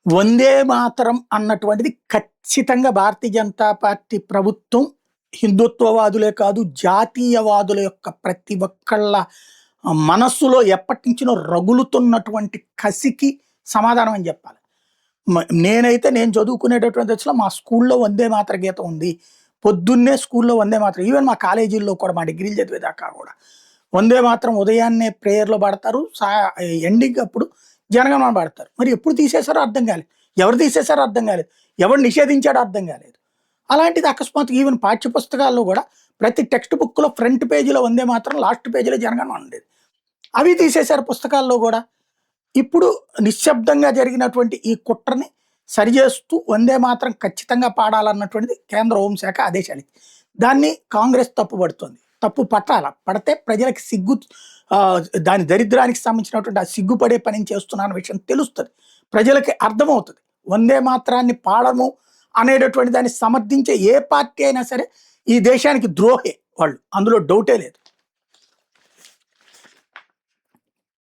వందే మాతరం అన్నటువంటిది ఖచ్చితంగా భారతీయ జనతా పార్టీ ప్రభుత్వం హిందుత్వవాదులే కాదు, జాతీయవాదుల యొక్క ప్రతి ఒక్కళ్ళ మనస్సులో ఎప్పటినుంచో రగులుతున్నటువంటి కసికి సమాధానం అని చెప్పాలి. నేనైతే నేను చదువుకునేటటువంటి దశలో మా స్కూల్లో వందే మాతర గీతం ఉంది. పొద్దున్నే స్కూల్లో వందే మాతరం, ఈవెన్ మా కాలేజీల్లో కూడా, మా డిగ్రీలు చదివేదాకా కూడా వందే మాతరం ఉదయాన్నే ప్రేయర్‌లో పాడతారు. ఎండింగ్ అప్పుడు జనగణమన పాడతారు. మరి ఎప్పుడు తీసేసారో అర్థం కాలేదు. ఎవరు తీసేసారో అర్థం కాలేదు. ఎవరు నిషేధించాడో అర్థం కాలేదు. అలాంటిది అకస్మాత్తుగా ఈవెన్ పాఠ్య పుస్తకాల్లో కూడా ప్రతి టెక్స్ట్ బుక్‌లో ఫ్రంట్ పేజీలో వందే మాతరం, లాస్ట్ పేజీలో జనగణమన ఉండేది. అవి తీసేశారు పుస్తకాల్లో గూడా. ఇప్పుడు నిశ్శబ్దంగా జరిగినటువంటి ఈ కుట్రని సరిచేస్తూ వందే మాతరం ఖచ్చితంగా పాడాలన్నటువంటిది కేంద్ర హోంశాఖ ఆదేశాలిచ్చింది. దాన్ని కాంగ్రెస్ తప్పుపడుతోంది. తప్పు పట్టాల. పడితే ప్రజలకి సిగ్గు, దాని దరిద్రానికి సంబంధించినటువంటి ఆ సిగ్గుపడే పనిని చేస్తున్నారన్న విషయం తెలుస్తది. ప్రజలకి అర్థమవుతది. వందే మాతరాన్ని పాడము అనేటటువంటి దాన్ని సమర్థించే ఏ పార్టీ అయినా సరే ఈ దేశానికి ద్రోహే వాళ్ళు. అందులో డౌటే లేదు.